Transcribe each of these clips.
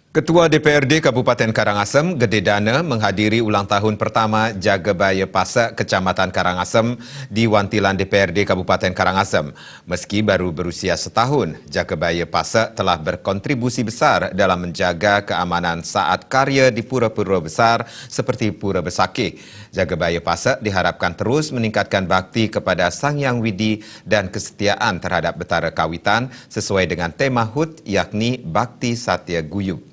Ketua DPRD Kabupaten Karangasem, Gede Dana, menghadiri ulang tahun pertama Jagabaya Pasek Kecamatan Karangasem di Wantilan DPRD Kabupaten Karangasem. Meski baru berusia setahun, Jagabaya Pasek telah berkontribusi besar dalam menjaga keamanan saat karya di pura-pura besar seperti Pura Besakih. Jagabaya Pasek diharapkan terus meningkatkan bakti kepada Sang Hyang Widi dan kesetiaan terhadap Betara Kawitan sesuai dengan tema HUT yakni Bakti Satya Guyub.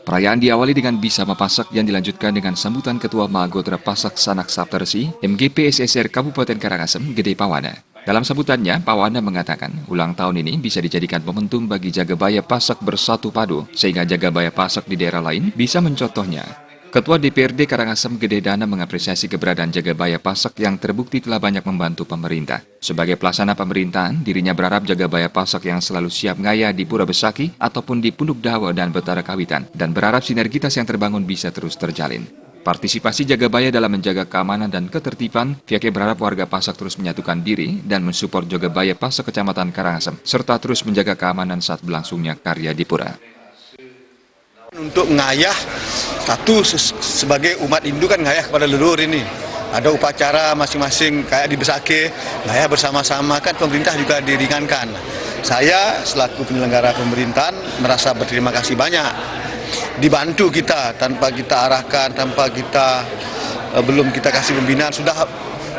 Perayaan diawali dengan Bisama Pasek yang dilanjutkan dengan sambutan Ketua Mahagotra Pasek Sanak Saptarsi MGP SSR Kabupaten Karangasem, Gede Pawana. Dalam sambutannya, Pawana mengatakan ulang tahun ini bisa dijadikan momentum bagi Jagabaya Pasek bersatu padu, sehingga Jagabaya Pasek di daerah lain bisa mencontohnya. Ketua DPRD Karangasem Gede Dana mengapresiasi keberadaan Jagabaya Pasek yang terbukti telah banyak membantu pemerintah. Sebagai pelaksana pemerintahan, dirinya berharap Jagabaya Pasek yang selalu siap ngaya di Pura Besakih ataupun di Punduk Dawa dan Betara Kawitan, dan berharap sinergitas yang terbangun bisa terus terjalin. Partisipasi Jagabaya dalam menjaga keamanan dan ketertiban, pihaknya berharap warga Pasek terus menyatukan diri dan mensupport Jagabaya Pasek Kecamatan Karangasem, serta terus menjaga keamanan saat berlangsungnya karya di Pura. Untuk ngayah, satu sebagai umat Hindu kan ngayah kepada leluhur ini. Ada upacara masing-masing kayak di Besakih, ngayah bersama-sama kan pemerintah juga diringankan. Saya selaku penyelenggara pemerintahan merasa berterima kasih banyak. Dibantu kita tanpa kita arahkan, tanpa kita belum kita kasih pembinaan, sudah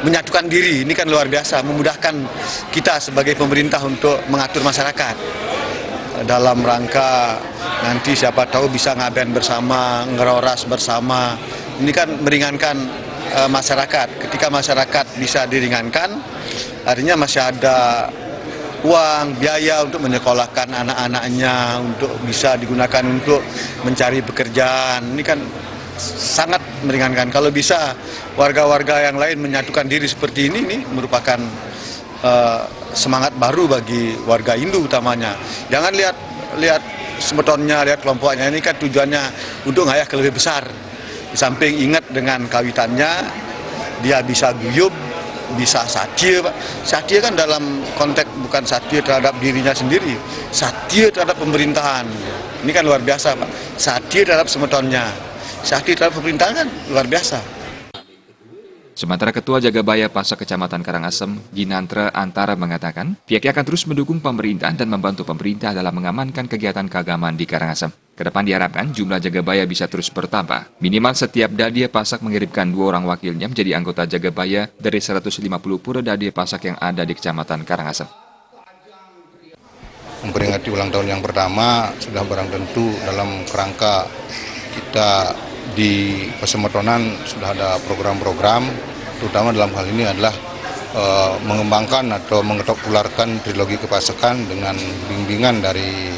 menyatukan diri. Ini kan luar biasa, memudahkan kita sebagai pemerintah untuk mengatur masyarakat. Dalam rangka nanti siapa tahu bisa ngaben bersama, ngeroras bersama. Ini kan meringankan masyarakat. Ketika masyarakat bisa diringankan, artinya masih ada uang, biaya untuk menyekolahkan anak-anaknya, untuk bisa digunakan untuk mencari pekerjaan. Ini kan sangat meringankan. Kalau bisa warga-warga yang lain menyatukan diri seperti ini merupakan semangat baru bagi warga Hindu utamanya. Jangan lihat semetonnya, lihat kelompoknya. Ini kan tujuannya untuk ngayah ke lebih besar. Di samping ingat dengan kawitannya, dia bisa guyub, bisa satya. Satya kan dalam konteks bukan satya terhadap dirinya sendiri, satya terhadap pemerintahan. Ini kan luar biasa, Pak. Satya terhadap semetonnya, satya terhadap pemerintahan kan luar biasa. Sementara Ketua Jagabaya Pasek Kecamatan Karangasem, Ginantra Antara mengatakan, pihaknya akan terus mendukung pemerintah dan membantu pemerintah dalam mengamankan kegiatan keagamaan di Karangasem. Kedepan diharapkan jumlah Jagabaya bisa terus bertambah. Minimal setiap Dadia Pasek mengirimkan 2 orang wakilnya menjadi anggota Jagabaya dari 150 pura Dadia Pasek yang ada di Kecamatan Karangasem. Memperingati ulang tahun yang pertama sudah barang tentu dalam kerangka kita di Pasemetonan sudah ada program-program, terutama dalam hal ini adalah mengembangkan atau mengetok-ularkan trilogi kepasekan dengan bimbingan dari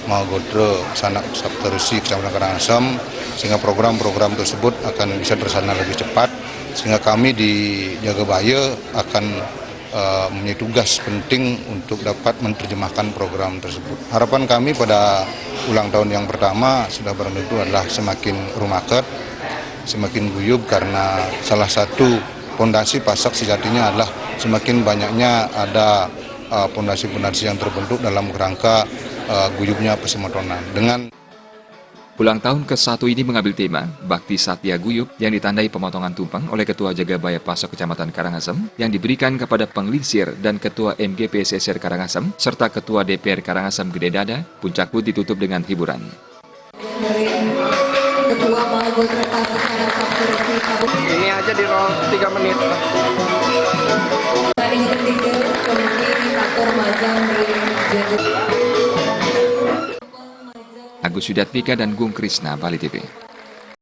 Mahagotra Sanak Saptarsi Kecamatan Karangasem, sehingga program-program tersebut akan bisa terlaksana lebih cepat, sehingga kami di Jagabaya akan mempunyai tugas penting untuk dapat menerjemahkan program tersebut. Harapan kami pada ulang tahun yang pertama sudah barang tentu adalah semakin rumaket, semakin guyub, karena salah satu pondasi Pasek sejatinya adalah semakin banyaknya ada pondasi-pondasi yang terbentuk dalam kerangka guyubnya Pasemetonan. Dengan ulang tahun ke-1 ini mengambil tema Bakti Satya Guyub yang ditandai pemotongan tumpeng oleh Ketua Jagabaya Pasek Kecamatan Karangasem yang diberikan kepada Penglinsir dan Ketua MGP SSR Karangasem serta Ketua DPR Karangasem Gede Dana. Puncak pun ditutup dengan hiburan. Ketua Mahagotra Pasek Sanak Saptarsi ini aja di 3 menit. Hari ketiga Koordinator Majang di Agus Yudatmika dan Gung Krisna, Bali TV.